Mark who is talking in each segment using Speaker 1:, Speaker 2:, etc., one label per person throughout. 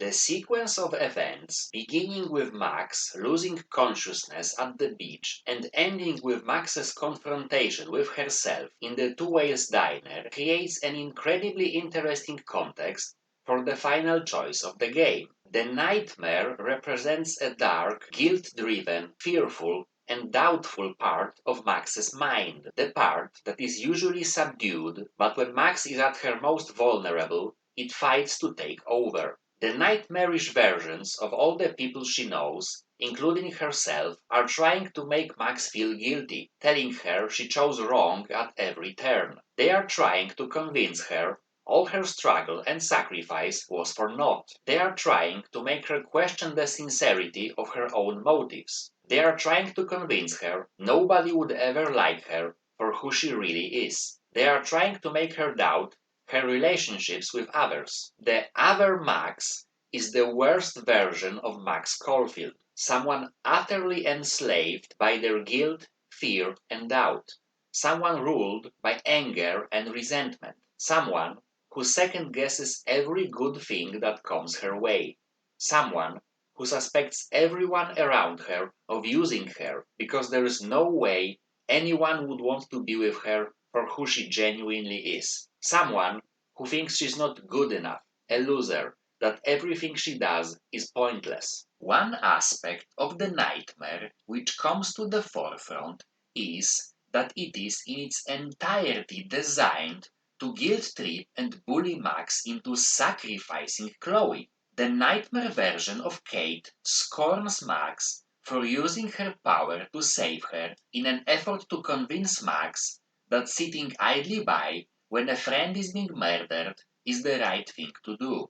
Speaker 1: The sequence of events, beginning with Max losing consciousness at the beach and ending with Max's confrontation with herself in the Two Whales diner, creates an incredibly interesting context for the final choice of the game. The nightmare represents a dark, guilt-driven, fearful, and doubtful part of Max's mind, the part that is usually subdued, but when Max is at her most vulnerable, it fights to take over. The nightmarish versions of all the people she knows, including herself, are trying to make Max feel guilty, telling her she chose wrong at every turn. They are trying to convince her all her struggle and sacrifice was for naught. They are trying to make her question the sincerity of her own motives. They are trying to convince her nobody would ever like her for who she really is. They are trying to make her doubt her relationships with others. The other Max is the worst version of Max Caulfield, someone utterly enslaved by their guilt, fear, and doubt, someone ruled by anger and resentment, someone who second guesses every good thing that comes her way, someone who suspects everyone around her of using her because there is no way anyone would want to be with her for who she genuinely is. Someone who thinks she's not good enough, a loser, that everything she does is pointless. One aspect of the nightmare which comes to the forefront is that it is in its entirety designed to guilt trip and bully Max into sacrificing Chloe. The nightmare version of Kate scorns Max for using her power to save her in an effort to convince Max that sitting idly by when a friend is being murdered is the right thing to do.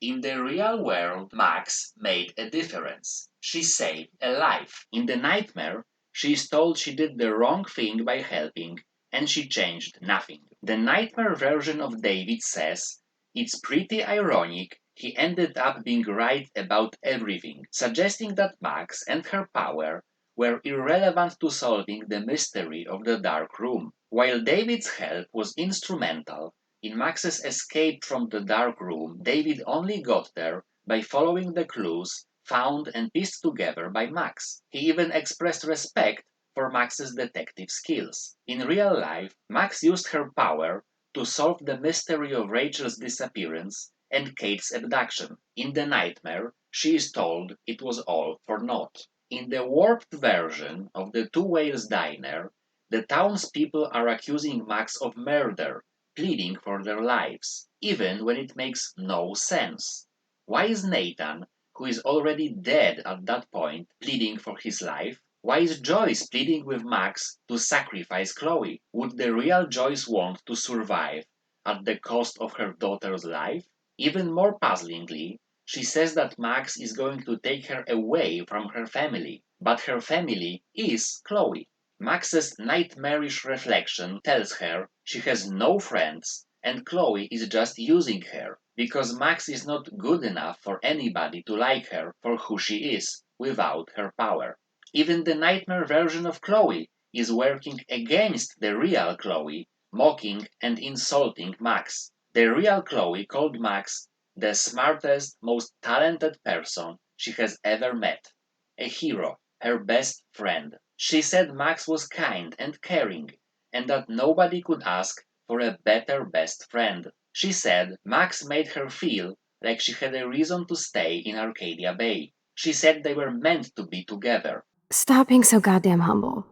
Speaker 1: In the real world, Max made a difference. She saved a life. In the nightmare, she is told she did the wrong thing by helping, and she changed nothing. The nightmare version of David says, "It's pretty ironic he ended up being right about everything," suggesting that Max and her power were irrelevant to solving the mystery of the dark room. While David's help was instrumental in Max's escape from the dark room, David only got there by following the clues found and pieced together by Max. He even expressed respect for Max's detective skills. In real life, Max used her power to solve the mystery of Rachel's disappearance and Kate's abduction. In the nightmare, she is told it was all for naught. In the warped version of the Two Whales diner, the townspeople are accusing Max of murder, pleading for their lives, even when it makes no sense. Why is Nathan, who is already dead at that point, pleading for his life? Why is Joyce pleading with Max to sacrifice Chloe? Would the real Joyce want to survive at the cost of her daughter's life? Even more puzzlingly, she says that Max is going to take her away from her family, but her family is Chloe. Max's nightmarish reflection tells her she has no friends and Chloe is just using her, because Max is not good enough for anybody to like her for who she is, without her power. Even the nightmare version of Chloe is working against the real Chloe, mocking and insulting Max. The real Chloe called Max the smartest, most talented person she has ever met. A hero, her best friend. She said Max was kind and caring, and that nobody could ask for a better best friend. She said Max made her feel like she had a reason to stay in Arcadia Bay. She said they were meant to be together.
Speaker 2: Stop being so goddamn humble.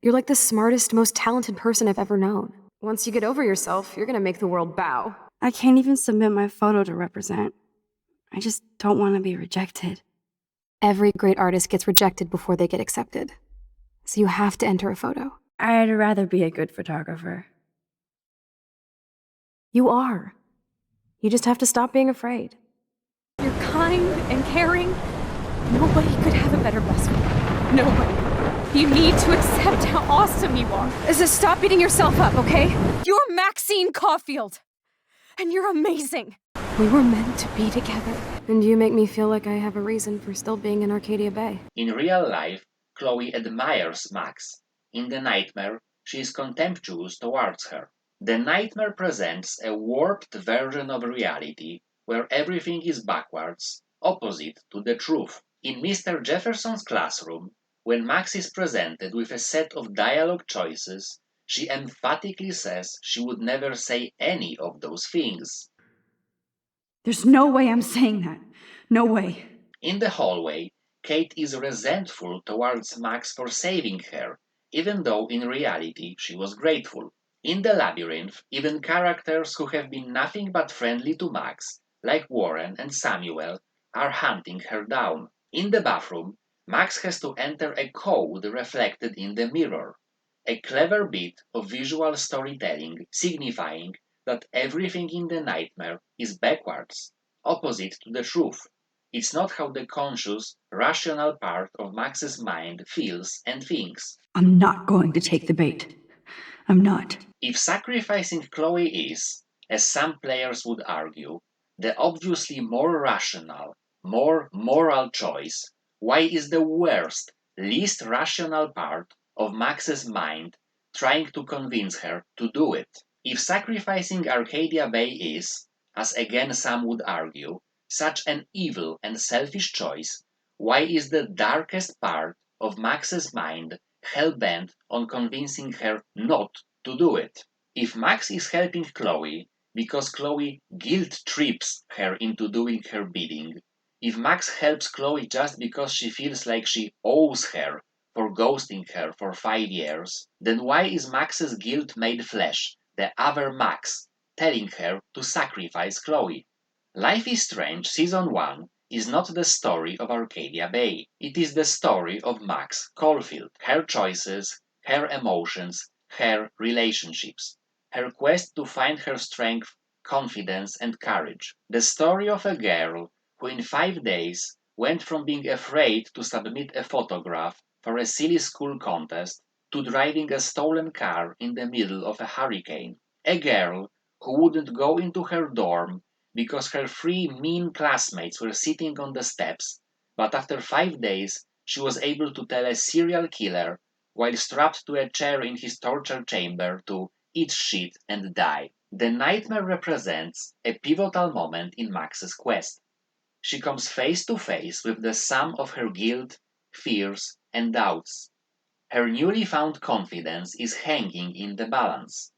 Speaker 2: You're like the smartest, most talented person I've ever known. Once you get over yourself, you're gonna make the world bow.
Speaker 3: I can't even submit my photo to represent. I just don't want to be rejected.
Speaker 2: Every great artist gets rejected before they get accepted. So you have to enter a photo.
Speaker 3: I'd rather be a good photographer.
Speaker 2: You are. You just have to stop being afraid. You're kind and caring. Nobody could have a better best friend. Nobody. You need to accept how awesome you are. So stop beating yourself up, okay? You're Maxine Caulfield. And you're amazing. We were meant to be together. And you make me feel like I have a reason for still being in Arcadia Bay.
Speaker 1: In real life, Chloe admires Max. In the nightmare, she is contemptuous towards her. The nightmare presents a warped version of reality where everything is backwards, opposite to the truth. In Mr. Jefferson's classroom, when Max is presented with a set of dialogue choices, she emphatically says she would never say any of those things.
Speaker 4: There's no way I'm saying that. No way.
Speaker 1: In the hallway, Kate is resentful towards Max for saving her, even though in reality she was grateful. In the labyrinth, even characters who have been nothing but friendly to Max, like Warren and Samuel, are hunting her down. In the bathroom, Max has to enter a code reflected in the mirror, a clever bit of visual storytelling signifying that everything in the nightmare is backwards, opposite to the truth. It's not how the conscious, rational part of Max's mind feels and thinks.
Speaker 4: I'm not going to take the bait. I'm not.
Speaker 1: If sacrificing Chloe is, as some players would argue, the obviously more rational, more moral choice, why is the worst, least rational part of Max's mind trying to convince her to do it? If sacrificing Arcadia Bay is, as again some would argue, such an evil and selfish choice, why is the darkest part of Max's mind hell-bent on convincing her not to do it? If Max is helping Chloe because Chloe guilt trips her into doing her bidding, if Max helps Chloe just because she feels like she owes her for ghosting her for 5 years, then why is Max's guilt made flesh, the other Max, telling her to sacrifice Chloe? Life is Strange Season 1 is not the story of Arcadia Bay. It is the story of Max Caulfield, her choices, her emotions, her relationships, her quest to find her strength, confidence, and courage. The story of a girl who in 5 days went from being afraid to submit a photograph for a silly school contest to driving a stolen car in the middle of a hurricane. A girl who wouldn't go into her dorm because her 3 mean classmates were sitting on the steps, but after 5 days she was able to tell a serial killer while strapped to a chair in his torture chamber to eat shit and die. The nightmare represents a pivotal moment in Max's quest. She comes face to face with the sum of her guilt, fears, and doubts. Her newly found confidence is hanging in the balance.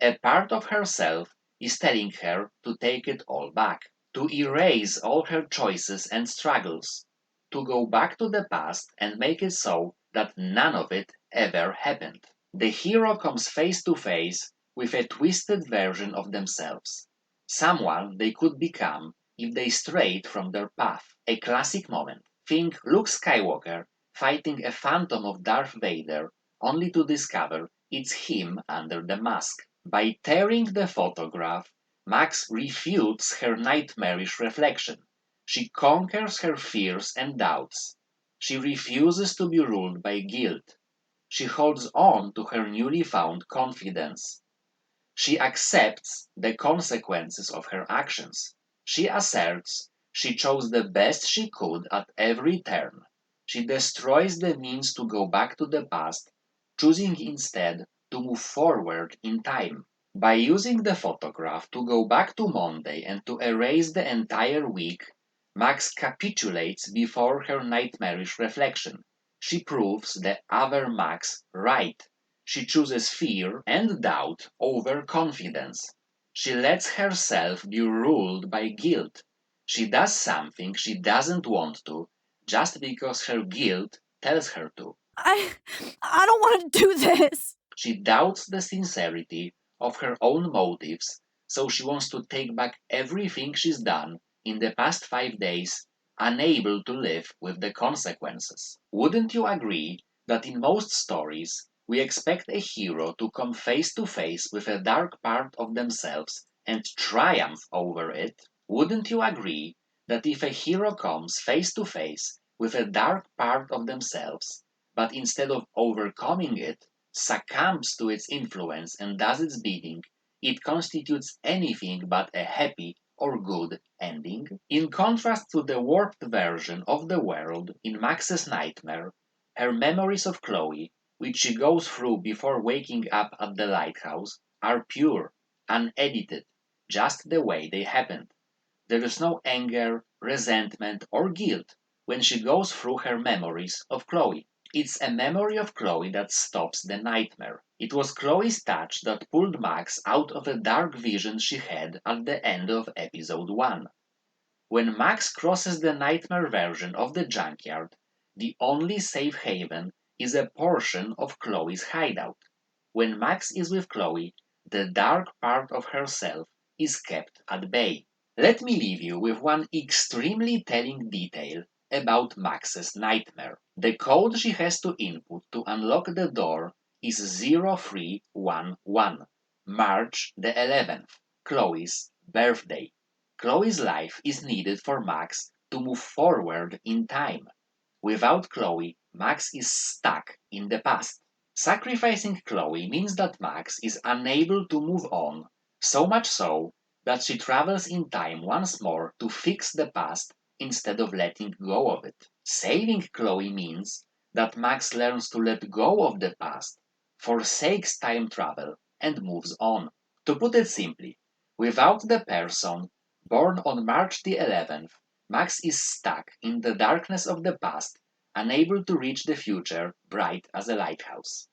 Speaker 1: A part of herself is telling her to take it all back, to erase all her choices and struggles, to go back to the past and make it so that none of it ever happened. The hero comes face to face with a twisted version of themselves, someone they could become if they strayed from their path. A classic moment. Think Luke Skywalker fighting a phantom of Darth Vader only to discover it's him under the mask. By tearing the photograph, Max refutes her nightmarish reflection. She conquers her fears and doubts. She refuses to be ruled by guilt. She holds on to her newly found confidence. She accepts the consequences of her actions. She asserts she chose the best she could at every turn. She destroys the means to go back to the past, choosing instead to move forward in time. By using the photograph to go back to Monday and to erase the entire week, Max capitulates before her nightmarish reflection. She proves the other Max right. She chooses fear and doubt over confidence. She lets herself be ruled by guilt. She does something she doesn't want to just because her guilt tells her to.
Speaker 4: I don't want to do this.
Speaker 1: She doubts the sincerity of her own motives, so she wants to take back everything she's done in the past 5 days, unable to live with the consequences. Wouldn't you agree that in most stories, we expect a hero to come face to face with a dark part of themselves and triumph over it? Wouldn't you agree that if a hero comes face to face with a dark part of themselves, but instead of overcoming it, succumbs to its influence and does its bidding, it constitutes anything but a happy or good ending? In contrast to the warped version of the world in Max's nightmare, her memories of Chloe, which she goes through before waking up at the lighthouse, are pure, unedited, just the way they happened. There is no anger, resentment, or guilt when she goes through her memories of Chloe. It's a memory of Chloe that stops the nightmare. It was Chloe's touch that pulled Max out of a dark vision she had at the end of episode 1. When Max crosses the nightmare version of the junkyard, the only safe haven is a portion of Chloe's hideout. When Max is with Chloe, the dark part of herself is kept at bay. Let me leave you with one extremely telling detail about Max's nightmare. The code she has to input to unlock the door is 0311, March the 11th, Chloe's birthday. Chloe's life is needed for Max to move forward in time. Without Chloe, Max is stuck in the past. Sacrificing Chloe means that Max is unable to move on, so much so that she travels in time once more to fix the past instead of letting go of it. Saving Chloe means that Max learns to let go of the past, forsakes time travel, and moves on. To put it simply, without the person born on March the 11th, Max is stuck in the darkness of the past, unable to reach the future bright as a lighthouse.